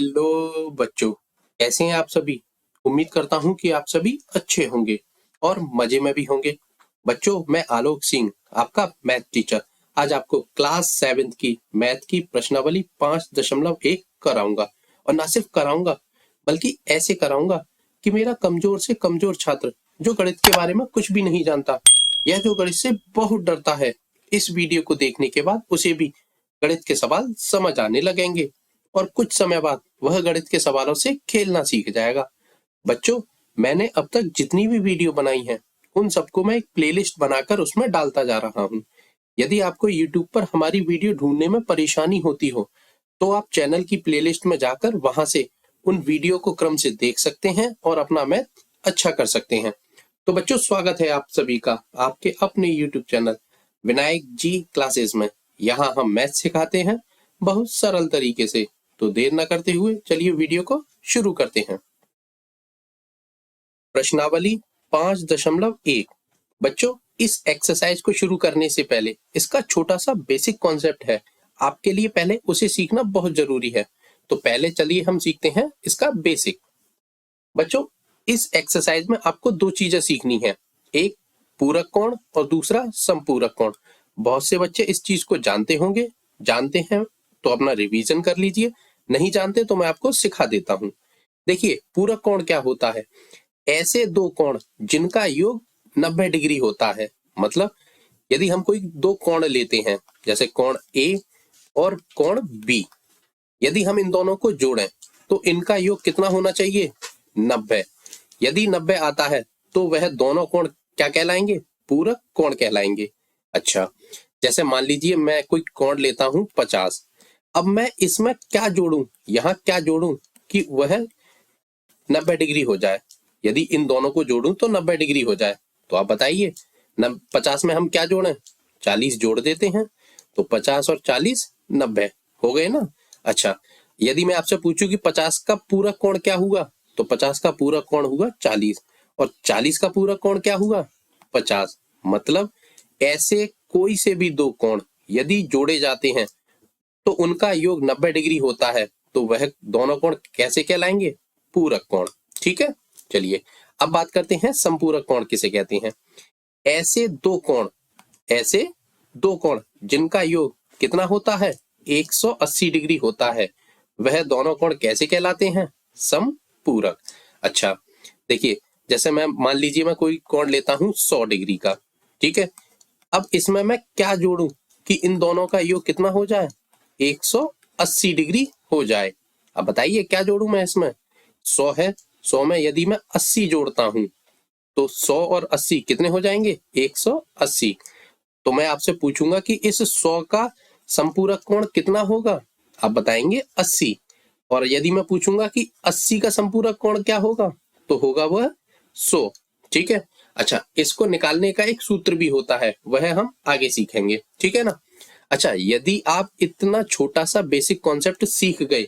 Hello बच्चों, कैसे हैं आप सभी। उम्मीद करता हूं कि आप सभी अच्छे होंगे और मजे में भी होंगे। बच्चों, मैं आलोक सिंह, आपका मैथ टीचर, आज आपको क्लास 7 की मैथ की प्रश्नावली 5.1 कराऊंगा। और ना सिर्फ कराऊंगा बल्कि ऐसे कराऊंगा कि मेरा कमजोर से कमजोर छात्र जो गणित के बारे में कुछ भी नहीं जानता, यह जो गणित से बहुत डरता है, इस वीडियो को देखने के बाद उसे भी गणित के सवाल समझ आने लगेंगे और कुछ समय बाद वह गणित के सवालों से खेलना सीख जाएगा। बच्चों, मैंने अब तक जितनी भी वीडियो बनाई हैं, उन सबको मैं एक प्लेलिस्ट बनाकर उसमें डालता जा रहा हूँ। यदि आपको YouTube पर हमारी वीडियो ढूंढने में परेशानी होती हो, तो आप चैनल की प्लेलिस्ट में जाकर वहां से उन वीडियो को क्रम से देख सकते हैं और अपना मैथ अच्छा कर सकते हैं। तो बच्चों, स्वागत है आप सभी का आपके अपने YouTube चैनल विनायक जी क्लासेस में। यहाँ हम मैथ सिखाते हैं बहुत सरल तरीके से। तो देर न करते हुए चलिए वीडियो को शुरू करते हैं। प्रश्नावली 5.1। बच्चों, इस एक्सरसाइज को शुरू करने से पहले इसका छोटा सा बेसिक कॉन्सेप्ट है, आपके लिए पहले उसे सीखना बहुत जरूरी है। तो पहले चलिए हम सीखते हैं इसका बेसिक। बच्चों, इस एक्सरसाइज में आपको दो चीजें सीखनी है, एक पूरक कोण और दूसरा समपूरक कोण। बहुत से बच्चे इस चीज को जानते होंगे, जानते हैं तो अपना रिवीजन कर लीजिए, नहीं जानते तो मैं आपको सिखा देता हूं। देखिए, पूरक कोण क्या होता है। ऐसे दो कोण जिनका योग 90 डिग्री होता है। मतलब यदि हम कोई दो कोण लेते हैं, जैसे कोण ए और कोण बी, यदि हम इन दोनों को जोड़ें तो इनका योग कितना होना चाहिए, 90। यदि 90 आता है तो वह दोनों कोण क्या कहलाएंगे, पूरक कोण कहलाएंगे। अच्छा, जैसे मान लीजिए मैं कोई कोण लेता हूं 50। अब मैं इसमें क्या जोड़ूं, यहाँ क्या जोड़ूं कि वह 90 डिग्री हो जाए। यदि इन दोनों को जोड़ूं तो 90 डिग्री हो जाए। तो आप बताइए, 50 में हम क्या जोड़ें, 40 जोड़ देते हैं। तो 50 और 40 90 हो गए ना। अच्छा, यदि मैं आपसे पूछूं कि 50 का पूरक कोण क्या हुआ, तो 50 का पूरक कोण हुआ 40 और 40 का पूरक कोण क्या हुआ, 50। मतलब ऐसे कोई से भी दो कोण यदि जोड़े जाते हैं तो उनका योग 90 डिग्री होता है, तो वह दोनों कोण कैसे कहलाएंगे, पूरक कोण। ठीक है, चलिए अब बात करते हैं समपूरक कोण किसे कहते हैं। ऐसे दो कोण जिनका योग कितना होता है, 180 डिग्री होता है, वह दोनों कोण कैसे कहलाते हैं, समपूरक। अच्छा, देखिए जैसे मैं मान लीजिए मैं कोई कोण लेता हूं 100 डिग्री का, ठीक है। अब इसमें मैं क्या जोड़ूं कि इन दोनों का योग कितना हो जाए, 180 डिग्री हो जाए। अब बताइए क्या जोड़ूं मैं इसमें, 100 है, 100 में यदि मैं 80 जोड़ता हूं तो 100 और 80 कितने हो जाएंगे, 180। तो मैं आपसे पूछूंगा कि इस 100 का समपूरक कोण कितना होगा, आप बताएंगे 80। और यदि मैं पूछूंगा कि 80 का समपूरक कोण क्या होगा, तो होगा वह 100। ठीक है। अच्छा, इसको निकालने का एक सूत्र भी होता है, वह हम आगे सीखेंगे, ठीक है ना। अच्छा, यदि आप इतना छोटा सा बेसिक कॉन्सेप्ट सीख गए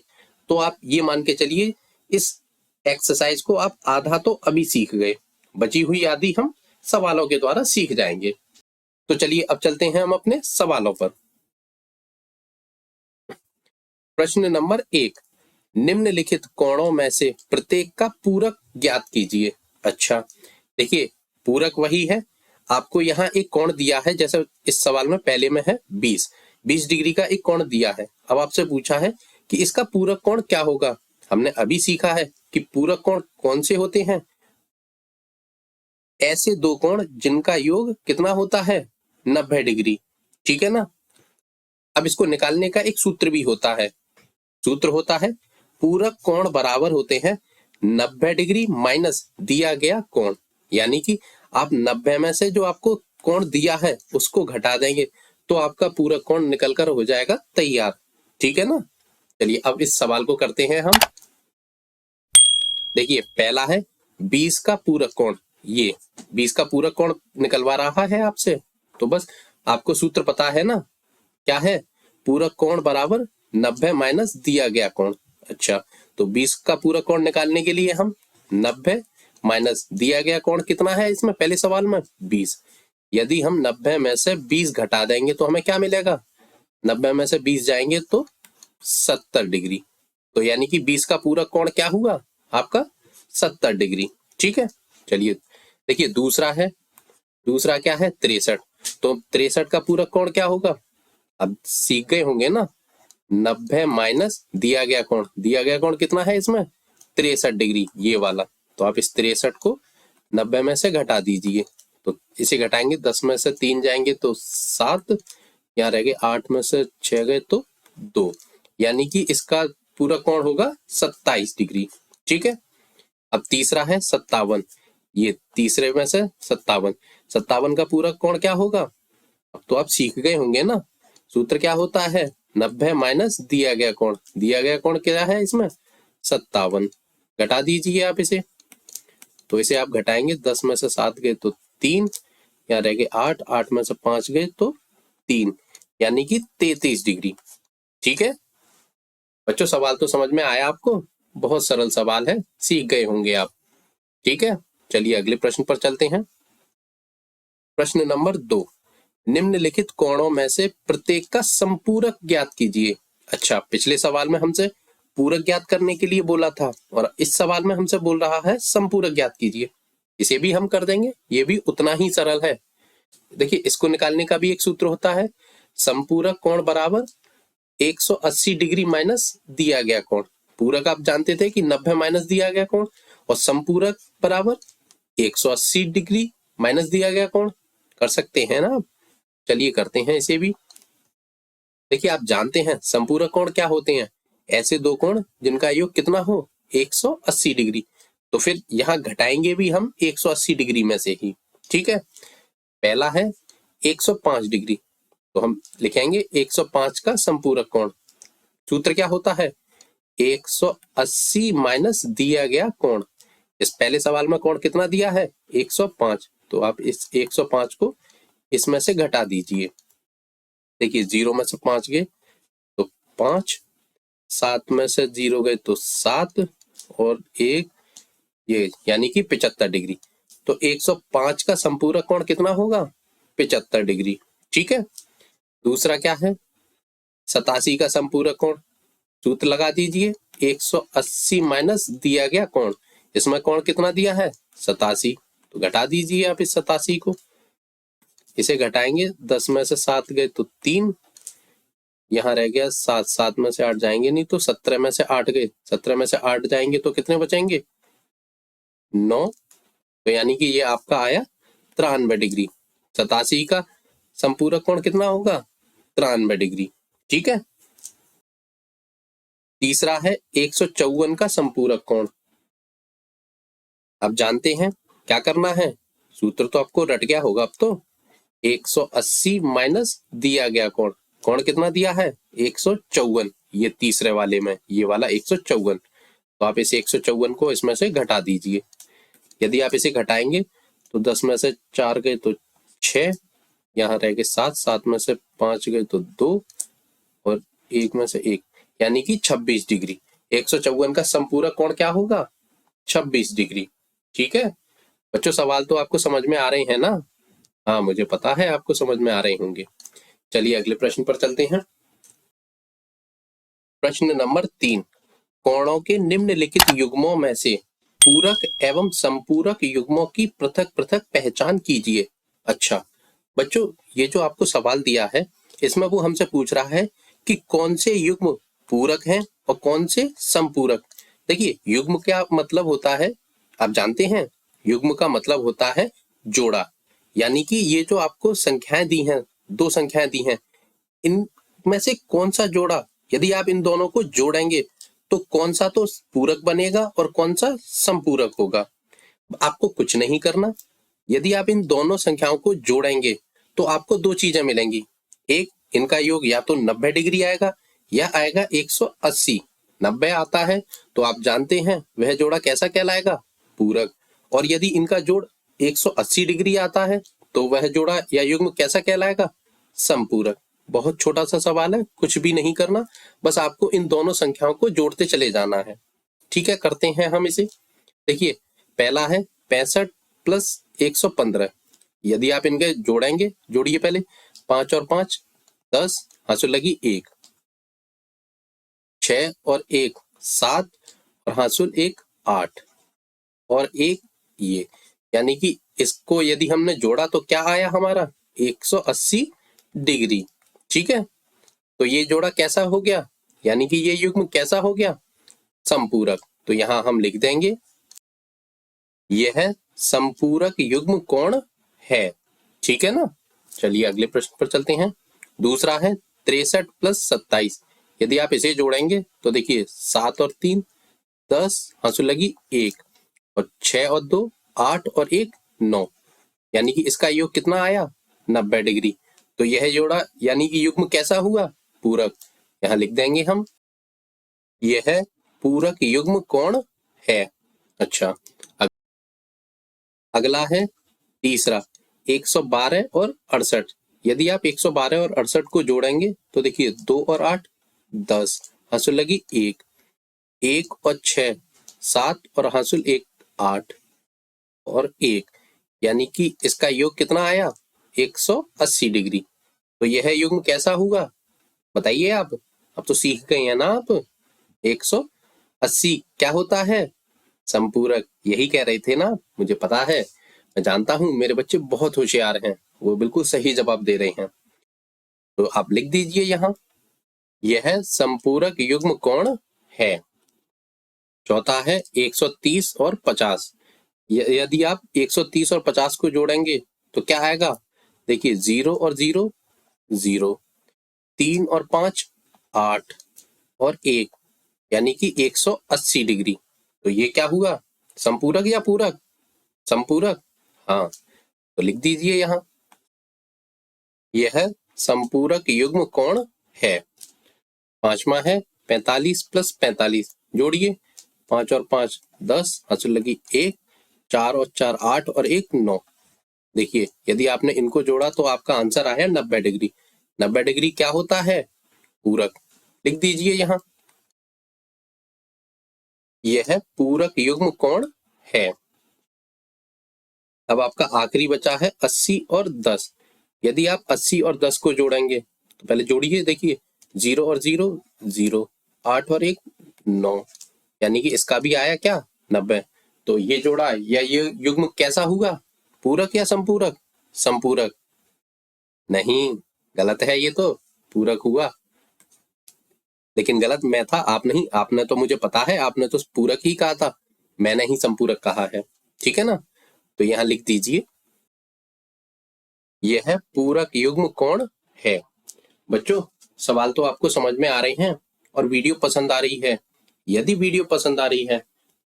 तो आप ये मान के चलिए इस एक्सरसाइज को आप आधा तो अभी सीख गए, बची हुई आधी हम सवालों के द्वारा सीख जाएंगे। तो चलिए अब चलते हैं हम अपने सवालों पर। प्रश्न नंबर 1, निम्नलिखित कोणों में से प्रत्येक का पूरक ज्ञात कीजिए। अच्छा, देखिए पूरक वही है, आपको यहाँ एक कोण दिया है, जैसे इस सवाल में पहले में है 20 डिग्री का एक कोण दिया है। अब आपसे पूछा है कि इसका पूरक कोण क्या होगा। हमने अभी सीखा है कि पूरक कोण कौन से होते हैं, ऐसे दो कोण जिनका योग कितना होता है, 90 डिग्री। ठीक है ना। अब इसको निकालने का एक सूत्र भी होता है, सूत्र होता है पूरक कोण बराबर होते हैं 90 डिग्री माइनस दिया गया कोण। यानी कि आप 90 में से जो आपको कोण दिया है उसको घटा देंगे तो आपका पूरक कोण निकल कर हो जाएगा तैयार। ठीक है ना। चलिए अब इस सवाल को करते हैं हम। देखिए पहला है 20 का पूरक कोण, ये 20 का पूरक कोण निकलवा रहा है आपसे, तो बस आपको सूत्र पता है ना, क्या है, पूरक कोण बराबर 90 माइनस दिया गया कोण। अच्छा, तो 20 का पूरक कोण निकालने के लिए हम 90 माइनस दिया गया कोण कितना है इसमें पहले सवाल में 20। यदि हम 90 में से 20 घटा देंगे तो हमें क्या मिलेगा, 90 में से 20 जाएंगे तो 70 डिग्री। तो यानी कि 20 का पूरक कोण क्या हुआ आपका 70 डिग्री। ठीक है, चलिए देखिए दूसरा क्या है 63। तो 63 का पूरक कोण क्या होगा, अब सीख गए होंगे ना, 90 माइनस दिया गया कोण कितना है इसमें 63 डिग्री, ये वाला। तो आप इस 63 को 90 में से घटा दीजिए, तो इसे घटाएंगे 10 में से 3 जाएंगे तो 7, यहाँ रह गए 8 में से 6 गए तो 2, यानी कि इसका पूरा कोण होगा 27 डिग्री। ठीक है, अब तीसरा है 57, ये तीसरे में से 57 का पूरा कोण क्या होगा, अब तो आप सीख गए होंगे ना, सूत्र क्या होता है 90 माइनस दिया गया कोण क्या है इसमें 57, घटा दीजिए आप इसे, तो इसे आप घटाएंगे 10 में से 7 गए तो 3, यहाँ रह गए 8 में से 5 गए तो 3, यानी कि 33 डिग्री। ठीक है बच्चों, सवाल तो समझ में आया आपको, बहुत सरल सवाल है, सीख गए होंगे आप। ठीक है, चलिए अगले प्रश्न पर चलते हैं। प्रश्न नंबर 2, निम्नलिखित कोणों में से प्रत्येक का संपूरक ज्ञात कीजिए। अच्छा, पिछले सवाल में हमसे पूरक ज्ञात करने के लिए बोला था और इस सवाल में हमसे बोल रहा है संपूरक ज्ञात कीजिए। इसे भी हम कर देंगे, ये भी उतना ही सरल है। देखिए, इसको निकालने का भी एक सूत्र होता है, संपूरक कोण बराबर 180 डिग्री माइनस दिया गया कोण। पूरक आप जानते थे कि 90 माइनस दिया गया कोण, और संपूरक बराबर 180 डिग्री माइनस दिया गया कोण। कर सकते हैं ना आप, चलिए करते हैं इसे भी। देखिए, आप जानते हैं संपूरक कोण क्या होते हैं, ऐसे दो कोण जिनका योग कितना हो 180 डिग्री। तो फिर यहाँ घटाएंगे भी हम 180 डिग्री में से ही। ठीक है, पहला है 105 डिग्री, तो हम लिखेंगे 105 का संपूरक कोण। सूत्र क्या होता है 180 माइनस दिया गया कोण। इस पहले सवाल में कोण कितना दिया है 105, तो आप इस 105 को इसमें से घटा दीजिए। देखिए 0 में से 5 गए तो 5, 7 में से 0 गए तो 7 और 1, ये यानी कि 75 डिग्री। तो 105 का संपूरक कोण कितना होगा 75 डिग्री। ठीक है, दूसरा क्या है 87 का संपूरक कोण। सूत्र लगा दीजिए 180 माइनस दिया गया कोण, इसमें कोण कितना दिया है 87, तो घटा दीजिए आप इस 87 को, इसे घटाएंगे 10 में से 7 गए तो 3, यहाँ रह गया 7, 7 में से 8 जाएंगे नहीं तो 17 में से 8 गए, 17 में से 8 जाएंगे तो कितने बचेंगे 9, तो यानी कि ये आपका आया 93 डिग्री। 87 का संपूरक कोण कितना होगा 93 डिग्री। ठीक है, तीसरा है 154 का संपूरक कोण। अब जानते हैं क्या करना है, सूत्र तो आपको रट गया होगा अब तो, 180 माइनस दिया गया कोण, कोण कितना दिया है 154, ये तीसरे वाले में ये वाला 154, तो आप इसे 154 को इसमें से घटा दीजिए। यदि आप इसे घटाएंगे तो 10 में से 4 गए तो 6, यहाँ रह गए 7, 7 में से 5 गए तो 2 और 1 में से 1, यानी कि 26 डिग्री। 154 का संपूरक कोण क्या होगा 26 डिग्री। ठीक है बच्चों, सवाल तो आपको समझ में आ रहे हैं ना, हाँ मुझे पता है आपको समझ में आ रहे होंगे। चलिए अगले प्रश्न पर चलते हैं। प्रश्न नंबर 3, कोणों के निम्नलिखित युग्मों में से पूरक एवं संपूरक युग्मों की पृथक पृथक पहचान कीजिए। अच्छा बच्चों, ये जो आपको सवाल दिया है इसमें वो हमसे पूछ रहा है कि कौन से युग्म पूरक हैं और कौन से संपूरक। देखिए, युग्म क्या मतलब होता है आप जानते हैं, युग्म का मतलब होता है जोड़ा, यानी कि ये जो आपको संख्याएं दी हैं, दो संख्याएं दी हैं, इनमें से कौन सा जोड़ा, यदि आप इन दोनों को जोड़ेंगे तो कौन सा तो पूरक बनेगा और कौन सा संपूरक होगा। आपको कुछ नहीं करना, यदि आप इन दोनों संख्याओं को जोड़ेंगे तो आपको दो चीजें मिलेंगी, एक इनका योग या तो 90 डिग्री आएगा या आएगा 180। 90 आता है तो आप जानते हैं वह जोड़ा कैसा कहलाएगा पूरक, और यदि इनका जोड़ 180 डिग्री आता है तो वह जोड़ा या युग्म कैसा कहलाएगा संपूरक। बहुत छोटा सा सवाल है, कुछ भी नहीं करना, बस आपको इन दोनों संख्याओं को जोड़ते चले जाना है। ठीक है, करते हैं हम इसे। देखिए, पहला है 65 प्लस 115, यदि आप इनके जोड़ेंगे, जोड़िए पहले 5 और 5 10, हासिल लगी 1, 6 और 1 7 और हांसुल 1 8 और 1 ये, यानी कि इसको यदि हमने जोड़ा तो क्या आया हमारा 180 डिग्री। ठीक है, तो ये जोड़ा कैसा हो गया, यानी कि ये युग्म कैसा हो गया, संपूरक। तो यहां हम लिख देंगे यह संपूरक युग्म कोण है। ठीक है ना। चलिए अगले प्रश्न पर चलते हैं। दूसरा है 63 + 27। यदि आप इसे जोड़ेंगे तो देखिए 7 और 3 10, हांसुल लगी 1 और 6 और 2 8 और 1 9, यानी कि इसका योग कितना आया 90 डिग्री। तो यह जोड़ा यानी कि युग्म कैसा हुआ, पूरक। यहाँ लिख देंगे हम यह पूरक युग्म कोण है। अच्छा, अगला है तीसरा 112 और 68। यदि आप 112 और 68 को जोड़ेंगे तो देखिए 2 और 8 10, हांसुल लगी 1 1 और 6 7 और हांसुल 1 8 और 1, यानी कि इसका योग कितना आया 180 डिग्री। तो यह युग्म कैसा हुआ बताइए आप, अब तो सीख गए हैं ना आप। 180 क्या होता है, संपूरक। यही कह रहे थे ना, मुझे पता है, मैं जानता हूं मेरे बच्चे बहुत होशियार हैं, वो बिल्कुल सही जवाब दे रहे हैं। तो आप लिख दीजिए यहां यह संपूरक युग्म कोण है। चौथा है 130 और 50। यदि आप 130 और 50 को जोड़ेंगे तो क्या आएगा, देखिए 0 और 0 0, 3 और 5 8 और 1, यानी कि 180 डिग्री। तो ये क्या हुआ, संपूरक या पूरक, संपूरक। हाँ, तो लिख दीजिए यहां यह संपूरक युग्म कोण है। पांचवा है 45 + 45। जोड़िए 5 और 5 10, हांसुल लगी 1 4 और 4 8 और 1 9। देखिए यदि आपने इनको जोड़ा तो आपका आंसर आया 90 डिग्री। 90 डिग्री क्या होता है, पूरक। लिख दीजिए यहां यह पूरक युग्म कोण है। अब आपका आखिरी बचा है 80 और 10। यदि आप 80 और 10 को जोड़ेंगे तो पहले जोड़िए, देखिए 0 और 0 0, 8 और 1 9, यानी कि इसका भी आया क्या 90। तो ये जोड़ा या ये युग्म कैसा हुआ, पूरक या संपूरक, संपूरक। नहीं, गलत है ये तो, पूरक हुआ। लेकिन गलत मैं था, आप नहीं। आपने तो, मुझे पता है, आपने तो पूरक ही कहा था, मैंने ही संपूरक कहा है। ठीक है ना। तो यहां लिख दीजिए यह पूरक युग्म कोण है। बच्चों, सवाल तो आपको समझ में आ रहे हैं और वीडियो पसंद आ रही है। यदि वीडियो पसंद आ रही है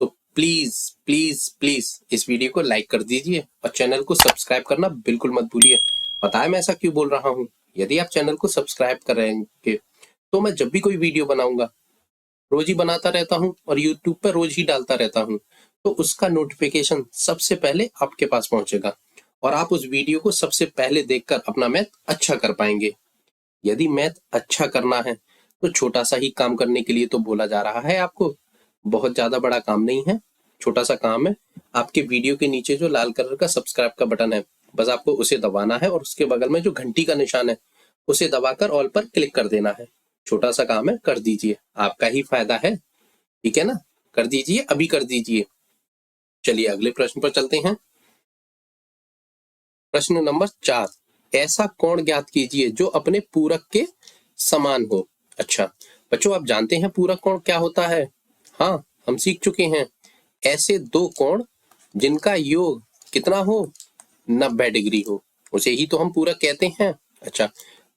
तो प्लीज प्लीज प्लीज इस वीडियो को लाइक कर दीजिए और चैनल को सब्सक्राइब करना बिल्कुल मत भूलिए। पता है मैं ऐसा क्यों बोल रहा हूँ, यदि आप चैनल को सब्सक्राइब करेंगे तो मैं जब भी कोई वीडियो बनाऊंगा, रोज ही बनाता रहता हूँ और यूट्यूब पर रोज ही डालता रहता हूँ, तो उसका नोटिफिकेशन सबसे पहले आपके पास पहुंचेगा और आप उस वीडियो को सबसे पहले देखकर अपना मैथ अच्छा कर पाएंगे। यदि मैथ अच्छा करना है तो छोटा सा ही काम करने के लिए तो बोला जा रहा है आपको, बहुत ज्यादा बड़ा काम नहीं है, छोटा सा काम है। आपके वीडियो के नीचे जो लाल कलर का सब्सक्राइब का बटन है, बस आपको उसे दबाना है और उसके बगल में जो घंटी का निशान है उसे दबाकर ऑल पर क्लिक कर देना है। छोटा सा काम है, कर दीजिए, आपका ही फायदा है। ठीक है ना, कर दीजिए, अभी कर दीजिए। चलिए अगले प्रश्न पर चलते हैं। प्रश्न नंबर 4, ऐसा कोण ज्ञात कीजिए जो अपने पूरक के समान हो। अच्छा बच्चों, आप जानते हैं पूरक कोण क्या होता है। हाँ, हम सीख चुके हैं, ऐसे दो कोण जिनका योग कितना हो 90 डिग्री हो, उसे ही तो हम पूरक कहते हैं। अच्छा,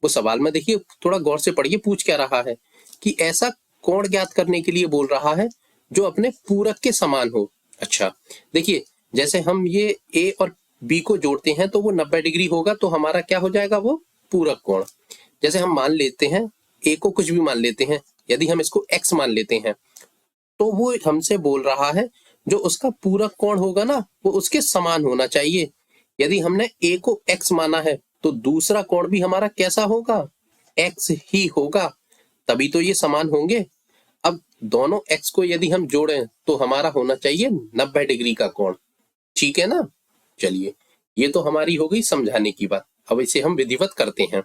वो सवाल में देखिए, थोड़ा गौर से पढ़िए, पूछ क्या रहा है कि ऐसा कोण ज्ञात करने के लिए बोल रहा है जो अपने पूरक के समान हो। अच्छा देखिए, जैसे हम ये ए और बी को जोड़ते हैं तो वो 90 डिग्री होगा, तो हमारा क्या हो जाएगा, वो पूरक कोण। जैसे हम मान लेते हैं ए को कुछ भी मान लेते हैं, यदि हम इसको एक्स मान लेते हैं तो वो हमसे बोल रहा है जो उसका पूरक कोण होगा ना वो उसके समान होना चाहिए। यदि हमने ए को एक्स माना है तो दूसरा कोण भी हमारा कैसा होगा, एक्स ही होगा, तभी तो ये समान होंगे। अब दोनों एक्स को यदि हम जोड़ें तो हमारा होना चाहिए 90 डिग्री का कोण। ठीक है ना। चलिए, ये तो हमारी हो गई समझाने की बात, अब इसे हम विधिवत करते हैं।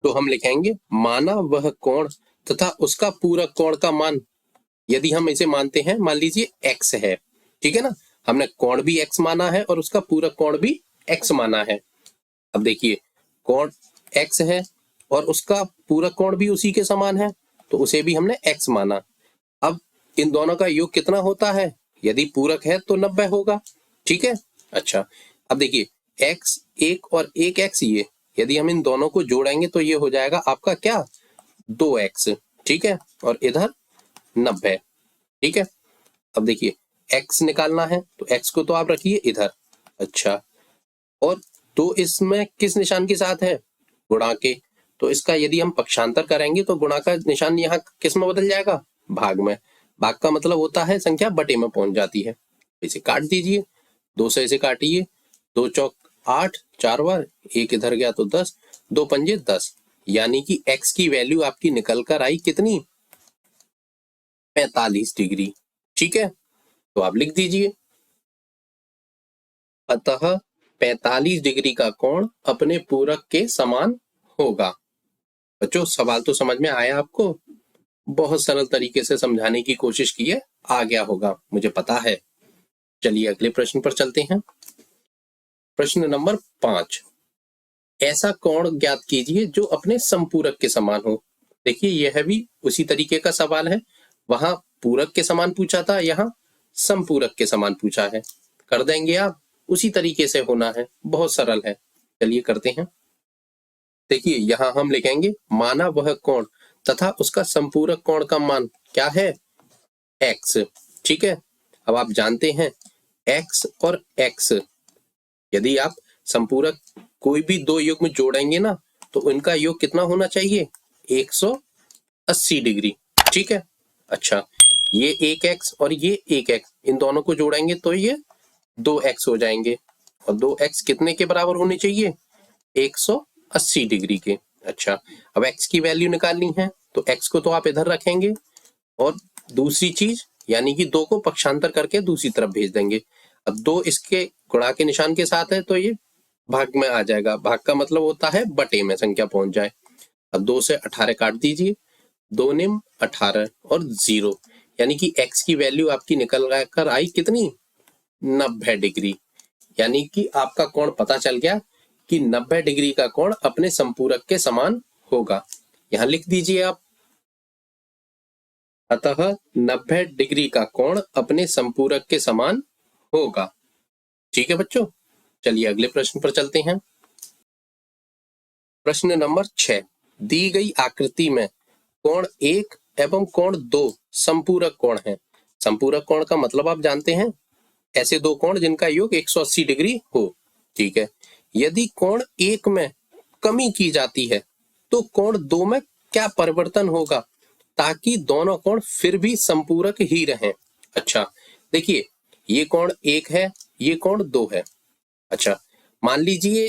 तो हम लिखेंगे माना वह कोण तथा उसका पूरक कोण का मान, यदि हम इसे मानते हैं, मान लीजिए x है, ठीक है ना, हमने कोण भी x माना है और उसका पूरक कोण भी x माना है। अब देखिए कोण x है और उसका पूरक कोण भी उसी के समान है, तो उसे भी हमने x माना। अब इन दोनों का योग कितना होता है? यदि पूरक है तो 90 होगा, ठीक है। अच्छा, अब देखिए x एक और एक x, ये यदि हम इन दोनों को जोड़ेंगे तो ये हो जाएगा आपका क्या, 2x, ठीक है, और इधर 90, ठीक है। अब देखिए x निकालना है तो x को तो आप रखिए इधर, अच्छा, और तो इसमें किस निशान के साथ है? गुणा के, तो इसका यदि हम पक्षांतर करेंगे तो गुणा का निशान यहाँ किस में बदल जाएगा? भाग में। भाग का मतलब होता है संख्या बटे में पहुंच जाती है। इसे काट दीजिए, 2 से इसे काटिए, 2 चौक 8, 4 बार, 1 इधर गया तो 10, 2 पंजे 10, यानी कि x की वैल्यू आपकी निकल कर आई कितनी? 45 डिग्री, ठीक है। तो आप लिख दीजिए, अतः 45 डिग्री का कोण अपने पूरक के समान होगा। बच्चों सवाल तो समझ में आया आपको? बहुत सरल तरीके से समझाने की कोशिश की है, आ गया होगा मुझे पता है। चलिए अगले प्रश्न पर चलते हैं। प्रश्न नंबर 5, ऐसा कोण ज्ञात कीजिए जो अपने संपूरक के समान हो। देखिए यह भी उसी तरीके का सवाल है, वहां पूरक के समान पूछा था, यहाँ संपूरक के समान पूछा है। कर देंगे आप, उसी तरीके से होना है, बहुत सरल है। चलिए करते हैं। देखिए यहाँ हम लिखेंगे माना वह कोण तथा उसका संपूरक कोण का मान क्या है? x, ठीक है। अब आप जानते हैं x और x, यदि आप संपूरक कोई भी दो युग्म जोड़ेंगे ना तो उनका योग कितना होना चाहिए? 180 डिग्री, ठीक है। अच्छा, ये एक x और ये एक x, इन दोनों को जोड़ेंगे तो ये 2x हो जाएंगे, और 2x कितने के बराबर होने चाहिए? 180 डिग्री के। अच्छा, अब x की वैल्यू निकालनी है तो x को तो आप इधर रखेंगे और दूसरी चीज यानी कि 2 को पक्षांतर करके दूसरी तरफ भेज देंगे। अब 2 इसके गुणा के निशान के साथ है तो ये भाग में आ जाएगा, भाग का मतलब होता है बटे में संख्या पहुंच जाए। अब 2 से 18 काट दीजिए, 2 निम 18 और 0, यानी कि x की वैल्यू आपकी निकल कर आई कितनी? 90 डिग्री। यानी कि आपका कोण पता चल गया कि 90 डिग्री का कोण अपने संपूरक के समान होगा। यहां लिख दीजिए आप, अतः 90 डिग्री का कोण अपने संपूरक के समान होगा, ठीक है बच्चों। चलिए अगले प्रश्न पर चलते हैं। प्रश्न नंबर 6, दी गई आकृति में कोण 1 एवं कोण 2 संपूरक कोण हैं। संपूरक कोण का मतलब आप जानते हैं, ऐसे दो कोण जिनका योग 180 डिग्री हो, ठीक है। यदि कोण 1 में कमी की जाती है तो कोण 2 में क्या परिवर्तन होगा ताकि दोनों कोण फिर भी संपूरक ही रहें? अच्छा, देखिए ये कोण 1 है, ये कोण 2 है। अच्छा, मान लीजिए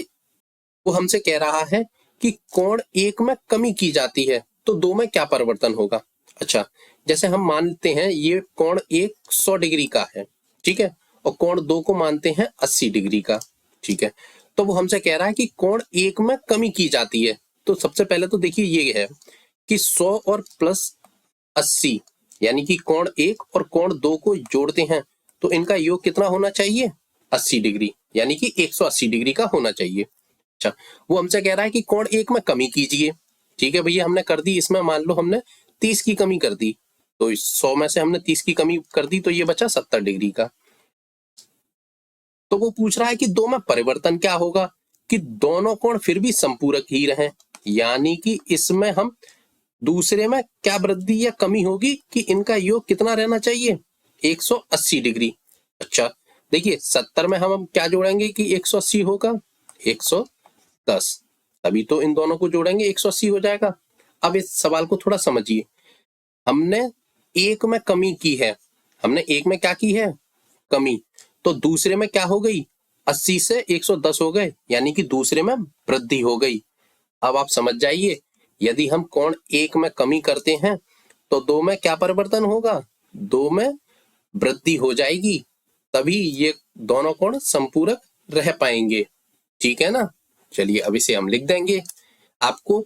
वो हमसे कह रहा है कि कोण 1 में कमी की जाती है तो 2 में क्या परिवर्तन होगा? अच्छा, जैसे हम मानते हैं ये कोण 1 100 डिग्री का है, ठीक है, और कोण 2 को मानते हैं 80 डिग्री का, ठीक है। तो वो हमसे कह रहा है कि कोण 1 में कमी की जाती है, तो सबसे पहले तो देखिए ये है कि 100 और प्लस 80, यानी कि कोण 1 और कोण 2 को जोड़ते हैं तो इनका योग कितना होना चाहिए? 80 डिग्री, यानी कि 180 डिग्री का होना चाहिए। अच्छा, वो हमसे कह रहा है कि कोण 1 में कमी कीजिए, ठीक है भैया, हमने कर दी, इसमें मान लो हमने 30 की कमी कर दी, तो 100 में से हमने 30 की कमी कर दी तो ये बचा 70 डिग्री का। तो वो पूछ रहा है कि 2 में परिवर्तन क्या होगा कि दोनों कोण फिर भी संपूरक ही रहें, यानी कि इसमें हम दूसरे में क्या वृद्धि या कमी होगी कि इनका योग कितना रहना चाहिए? 180 डिग्री। अच्छा, देखिए 70 में हम क्या जोड़ेंगे कि 180 होगा? 110, तभी तो इन दोनों को जोड़ेंगे 180 हो जाएगा। अब इस सवाल को थोड़ा समझिए, हमने 1 में कमी की है, हमने 1 में क्या की है? कमी, तो दूसरे में क्या हो गई? 80 से 110 हो गए, यानी कि दूसरे में वृद्धि हो गई। अब आप समझ जाइए, यदि हम कोण 1 में कमी करते हैं तो 2 में क्या परिवर्तन होगा? 2 में वृद्धि हो जाएगी, तभी ये दोनों कोण संपूरक रह पाएंगे, ठीक है ना। चलिए अब इसे हम लिख देंगे, आपको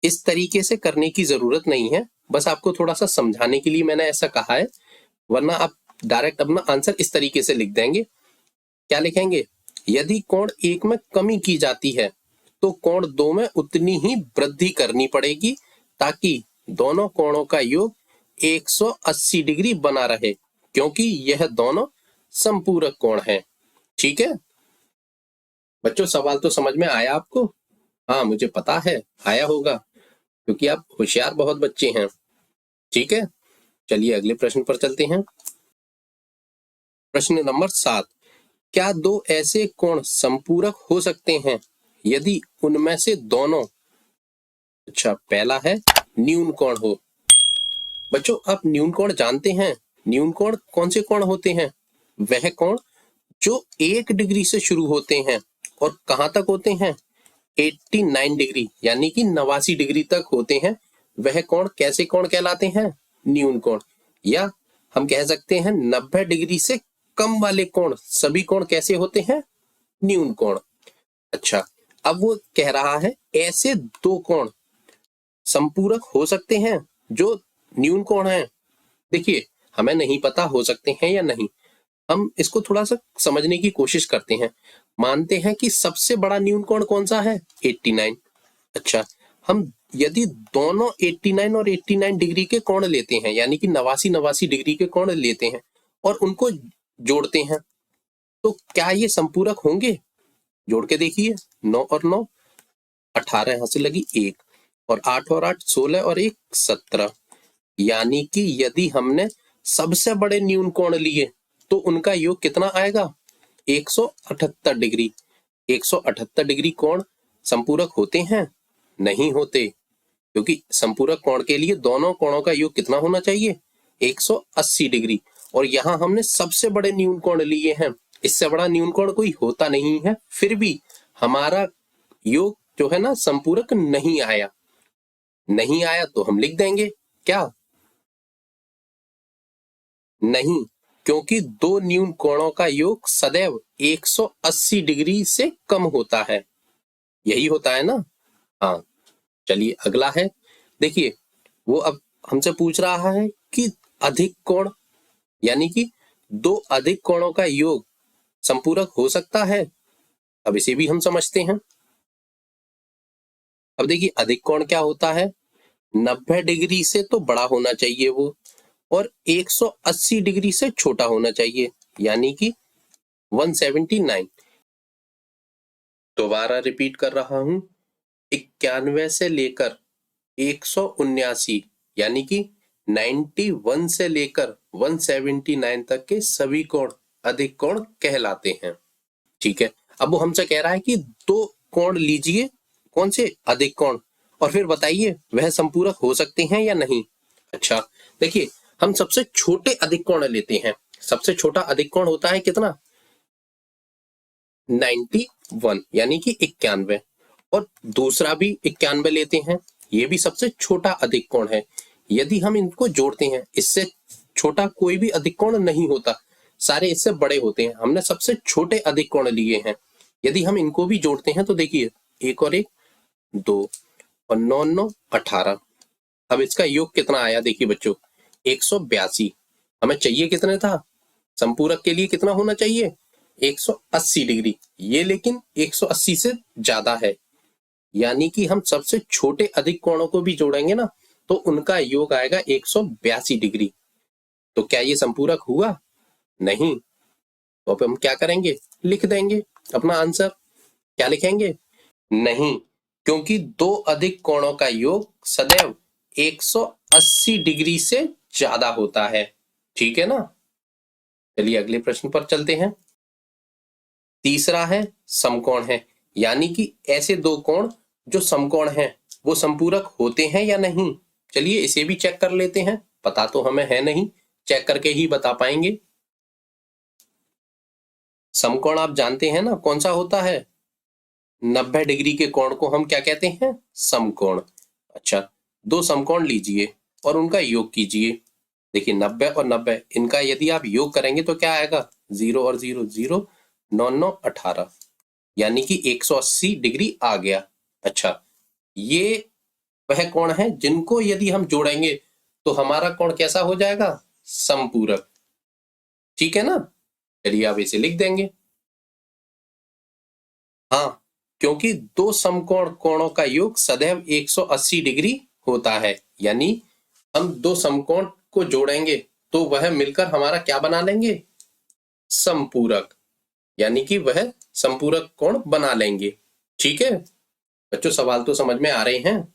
इस तरीके से करने की जरूरत नहीं है, बस आपको थोड़ा सा समझाने के लिए मैंने ऐसा कहा है, वरना आप डायरेक्ट अपना आंसर इस तरीके से लिख देंगे। क्या लिखेंगे? यदि कोण 1 में कमी की जाती है तो कोण 2 में उतनी ही वृद्धि करनी पड़ेगी ताकि दोनों कोणों का योग 180 डिग्री बना रहे, क्योंकि यह दोनों संपूरक कोण हैं। ठीक है बच्चों, सवाल तो समझ में आया आपको? हाँ, मुझे पता है आया होगा, क्योंकि आप होशियार बहुत बच्चे हैं। ठीक है, चलिए अगले प्रश्न पर चलते हैं। प्रश्न नंबर 7, क्या दो ऐसे कोण संपूरक हो सकते हैं यदि उनमें से दोनों, अच्छा पहला है न्यून कोण हो। बच्चों आप न्यून कोण जानते हैं? न्यून कोण कौन से कोण होते हैं? वह कोण जो 1 डिग्री से शुरू होते हैं और कहां तक होते हैं? 89 डिग्री यानी कि 89 डिग्री तक होते हैं। वह कोण कैसे कोण कहलाते हैं? न्यून कोण। या हम कह सकते हैं 90 डिग्री से कम वाले कोण, सभी कोण कैसे होते हैं? न्यून कोण। अच्छा, अब वो कह रहा है ऐसे दो कोण संपूरक हो सकते हैं जो न्यून कोण हैं। देखिए हमें नहीं पता हो सकते हैं या नहीं, हम इसको थोड़ा सा समझने की कोशिश करते हैं। मानते हैं कि सबसे बड़ा न्यून कोण कौन सा है? 89। अच्छा, हम यदि दोनों 89 और 89 डिग्री के कोण लेते हैं, यानी कि 89 डिग्री के कोण लेते हैं और उनको जोड़ते हैं, तो क्या ये संपूरक होंगे? जोड़ के देखिए, 9 और 9 18, यहां से लगी 1, और 8 और 8 16 और 1 17। यानी कि यदि हमने सबसे बड़े न्यून कोण लिए तो उनका योग कितना आएगा? 178 डिग्री। 178 डिग्री कोण संपूरक होते हैं? नहीं होते, क्योंकि संपूरक कोण के लिए दोनों कोणों का योग कितना होना चाहिए? 180 डिग्री। और यहां हमने सबसे बड़े न्यून कोण लिए हैं, इससे बड़ा न्यून कोण कोई होता नहीं है, फिर भी हमारा योग जो है ना संपूरक नहीं आया। नहीं आया तो हम लिख देंगे क्या? नहीं, क्योंकि दो न्यून कोणों का योग सदैव 180 डिग्री से कम होता है। यही होता है ना? हाँ, चलिए अगला है। देखिए वो अब हमसे पूछ रहा है कि अधिक कोण, यानी कि दो अधिक कोणों का योग संपूरक हो सकता है। अब इसे भी हम समझते हैं। अब देखिए अधिक कोण क्या होता है? 90 डिग्री से तो बड़ा होना चाहिए वो, और 180 डिग्री से छोटा होना चाहिए, यानी कि 179। दोबारा रिपीट कर रहा हूं, 91 से लेकर 179, यानी कि 91 से लेकर 179 तक के सभी कोण अधिक कोण कहलाते हैं। ठीक है, अब वो हमसे कह रहा है कि दो कोण लीजिए, कौन से? अधिक कोण, और फिर बताइए वह संपूरक हो सकते हैं या नहीं। अच्छा देखिए, हम सबसे छोटे अधिक कोण लेते हैं। सबसे छोटा अधिक कोण होता है कितना? 91, यानी कि 91, और दूसरा भी 91 लेते हैं, ये भी सबसे छोटा अधिक कोण है। यदि हम इनको जोड़ते हैं, इससे छोटा कोई भी अधिक कोण नहीं होता, सारे इससे बड़े होते हैं। हमने सबसे छोटे अधिक कोण लिए हैं, यदि हम इनको भी जोड़ते हैं तो देखिए 1 और 1 2, और 9 9 18। अब इसका योग कितना आया? देखिए बच्चों 182। हमें चाहिए कितने था? संपूरक के लिए कितना होना चाहिए? 180 डिग्री। ये लेकिन 180 से ज्यादा है, यानी कि हम सबसे छोटे अधिक कोणों को भी जोड़ेंगे ना तो उनका योग आएगा 182 डिग्री। तो क्या ये संपूरक हुआ? नहीं। तो अब हम क्या करेंगे? लिख देंगे अपना आंसर। क्या लिखेंगे? नहीं, क्योंकि दो अधिक कोणों का योग सदैव 180 डिग्री से ज्यादा होता है। ठीक है ना? चलिए अगले प्रश्न पर चलते हैं। तीसरा है समकोण है, यानी कि ऐसे दो कोण जो समकोण हैं वो संपूरक होते हैं या नहीं। चलिए इसे भी चेक कर लेते हैं, पता तो हमें है नहीं, चेक करके ही बता पाएंगे। समकोण आप जानते हैं ना कौन सा होता है? 90 डिग्री के कोण को हम क्या कहते हैं? समकोण। अच्छा, दो समकोण लीजिए और उनका योग कीजिए। देखिए 90 और 90, इनका यदि आप योग करेंगे तो क्या आएगा? 0 और 0 0, 9 9 18, यानी कि 180 डिग्री आ गया। अच्छा, ये वह कोण है जिनको यदि हम जोड़ेंगे तो हमारा कोण कैसा हो जाएगा? समपूरक। ठीक है ना? चलिए आप इसे लिख देंगे। हाँ, क्योंकि दो समकोण कोणों का योग सदैव 180 डिग्री होता है, यानी हम दो समकोण को जोड़ेंगे तो वह मिलकर हमारा क्या बना लेंगे? समपूरक, यानी कि वह समपूरक कोण बना लेंगे। ठीक है बच्चों, सवाल तो समझ में आ रहे हैं?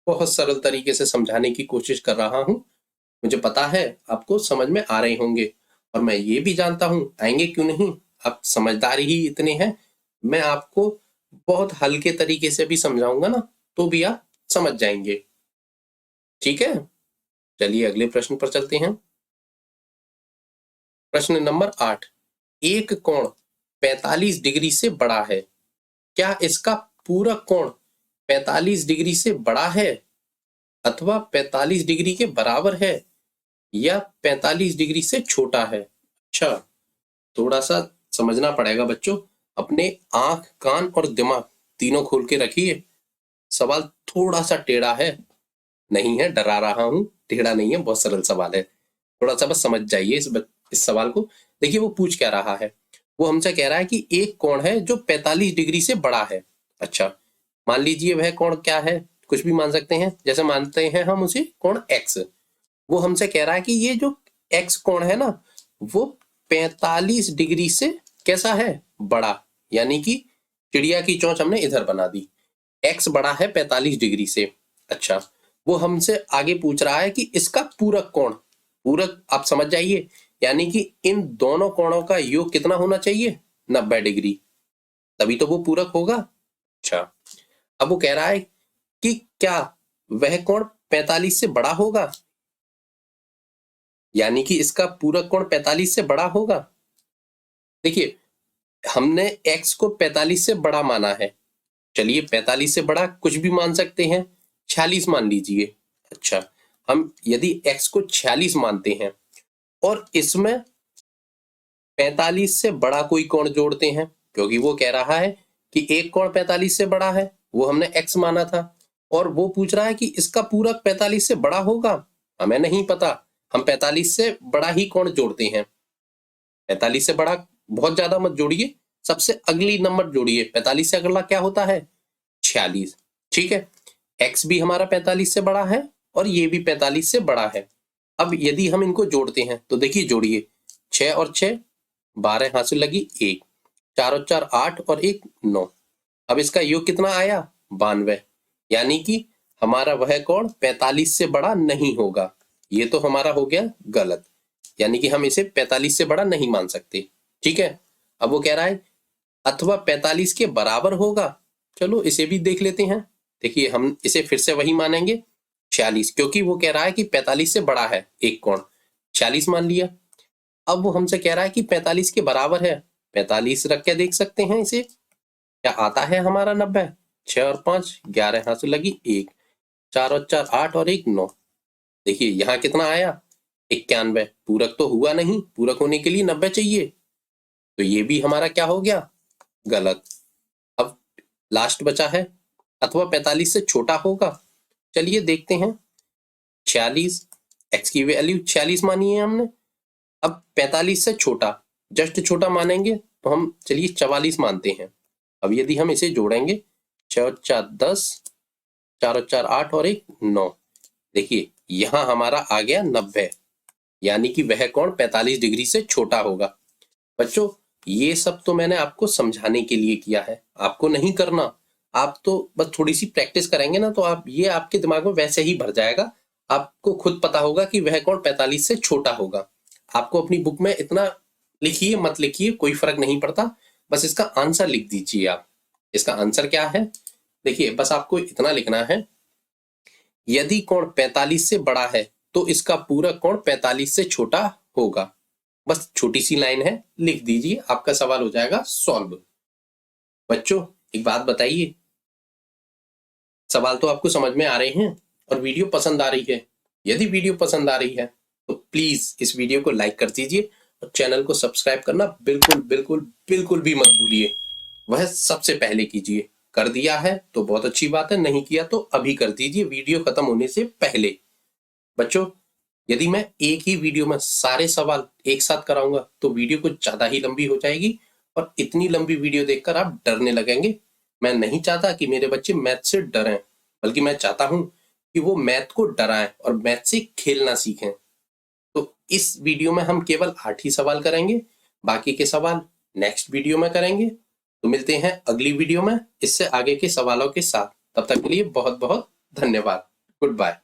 बहुत सरल तरीके से समझाने की कोशिश कर रहा हूं। मुझे पता है आपको समझ में आ रहे होंगे, और मैं ये भी जानता हूं आएंगे क्यों नहीं। आप समझदार ही इतने हैं, मैं आपको बहुत हल्के तरीके से भी समझाऊंगा ना, तो भी आप समझ जाएंगे। ठीक है, चलिए अगले प्रश्न पर चलते हैं। प्रश्न नंबर 8। एक कोण 45 डिग्री से बड़ा है, क्या इसका पूरक कोण 45 डिग्री से बड़ा है अथवा 45 डिग्री के बराबर है या 45 डिग्री से छोटा है? अच्छा, थोड़ा सा समझना पड़ेगा बच्चों। अपने आंख, कान और दिमाग तीनों खोल के रखिए। सवाल थोड़ा सा टेढ़ा है, नहीं है, डरा रहा हूं, टेढ़ा नहीं है, बहुत सरल सवाल है। थोड़ा सा बस समझ जाइए इस सवाल को। देखिए वो पूछ क्या रहा है, वो हमसे कह रहा है कि एक कोण है जो 45 डिग्री से बड़ा है। अच्छा, मान लीजिए वह कोण क्या है, कुछ भी मान सकते हैं, जैसे मानते हैं हम उसे कोण एक्स। वो हमसे कह रहा है कि ये जो एक्स कोण है ना, वो 45 डिग्री से कैसा है? बड़ा, यानी कि चिड़िया की चोंच हमने इधर बना दी, एक्स बड़ा है 45 डिग्री से। अच्छा, वो हमसे आगे पूछ रहा है कि इसका पूरक कोण, पूरक आप समझ जाइए, यानी कि इन दोनों कोणों का योग कितना होना चाहिए? 90 डिग्री, तभी तो वो पूरक होगा। अच्छा, अब वो कह रहा है कि क्या वह कोण 45 से बड़ा होगा, यानी कि इसका पूरक कोण 45 से बड़ा होगा। देखिए, हमने x को 45 से बड़ा माना है, चलिए 45 से बड़ा कुछ भी मान सकते हैं, 46 मान लीजिए। अच्छा, हम यदि x को 46 मानते हैं और इसमें 45 से बड़ा कोई कोण जोड़ते हैं, क्योंकि वो कह रहा है कि एक कोण 45 से बड़ा है, वो हमने x माना था, और वो पूछ रहा है कि इसका पूरक 45 से बड़ा होगा। हमें नहीं पता, हम 45 से बड़ा ही कोण जोड़ते हैं। 45 से बड़ा बहुत ज्यादा मत जोड़िए, सबसे अगली नंबर जोड़िए। 45 से अगला क्या होता है? 46। ठीक है, x भी हमारा 45 से बड़ा है और ये भी 45 से बड़ा है। अब यदि हम इनको जोड़ते हैं तो देखिए, जोड़िए, 6 और 6 12, हाथ से लगी 1, 4 और 4 8 और 1 9। अब इसका योग कितना आया? 92, यानी कि हमारा वह कोण 45 से बड़ा नहीं होगा। ये तो हमारा हो गया गलत, यानी कि हम इसे 45 से बड़ा नहीं मान सकते। ठीक है, अब वो कह रहा है अथवा 45 के बराबर होगा। चलो इसे भी देख लेते हैं। देखिए, हम इसे फिर से वही मानेंगे 46, क्योंकि वो कह रहा है कि 45 से बड़ा है एक कोण, 46 मान लिया। अब वो हमसे कह रहा है कि 45 के बराबर है, 45 रख के देख सकते हैं इसे, क्या आता है हमारा 90। 6 और 5 11, हाथ से लगी 1, 4 और 4 8 और 1 9। देखिए यहाँ कितना आया? 91। पूरक तो हुआ नहीं, पूरक होने के लिए 90 चाहिए, तो ये भी हमारा क्या हो गया? गलत। अब लास्ट बचा है अथवा 45 से छोटा होगा। चलिए देखते हैं, 46, एक्स की वैल्यू 46 मानी है हमने। अब 45 से छोटा, जस्ट छोटा मानेंगे तो हम चलिए 44 मानते हैं। अब यदि हम इसे जोड़ेंगे, 6 और 4 10, 4 और 4 8 और 1 9। देखिए यहाँ हमारा आ गया 90, यानी कि वह कोण 45 डिग्री से छोटा होगा। बच्चों, ये सब तो मैंने आपको समझाने के लिए किया है, आपको नहीं करना। आप तो बस थोड़ी सी प्रैक्टिस करेंगे ना, तो आप ये आपके दिमाग में वैसे ही भर जाएगा। आपको खुद पता होगा कि वह कोण 45 से छोटा होगा। आपको अपनी बुक में इतना लिखिए मत लिखिए, कोई फर्क नहीं पड़ता, बस इसका आंसर लिख दीजिए आप। इसका आंसर क्या है? देखिए, बस आपको इतना लिखना है, यदि कोण 45 से बड़ा है तो इसका पूरक कोण 45 से छोटा होगा। बस छोटी सी लाइन है, लिख दीजिए, आपका सवाल हो जाएगा सॉल्व। बच्चों, एक बात बताइए, सवाल तो आपको समझ में आ रहे हैं और वीडियो पसंद आ रही है? यदि वीडियो पसंद आ रही है तो प्लीज इस वीडियो को लाइक कर दीजिए और चैनल को सब्सक्राइब करना बिल्कुल बिल्कुल बिल्कुल भी मत भूलिए। वह सबसे पहले कीजिए। कर दिया है तो बहुत अच्छी बात है, नहीं किया तो अभी कर दीजिए वीडियो खत्म होने से पहले। बच्चों, यदि मैं एक ही वीडियो में सारे सवाल एक साथ कराऊंगा तो वीडियो कुछ ज्यादा ही लंबी हो जाएगी और इतनी लंबी वीडियो देखकर आप डरने लगेंगे। मैं नहीं चाहता कि मेरे बच्चे मैथ से डरें, बल्कि मैं चाहता हूं कि वो मैथ को डराएं और मैथ से खेलना सीखें। तो इस वीडियो में हम केवल 8 ही सवाल करेंगे, बाकी के सवाल नेक्स्ट वीडियो में करेंगे। तो मिलते हैं अगली वीडियो में इससे आगे के सवालों के साथ। तब तक के लिए बहुत बहुत धन्यवाद। Good bye.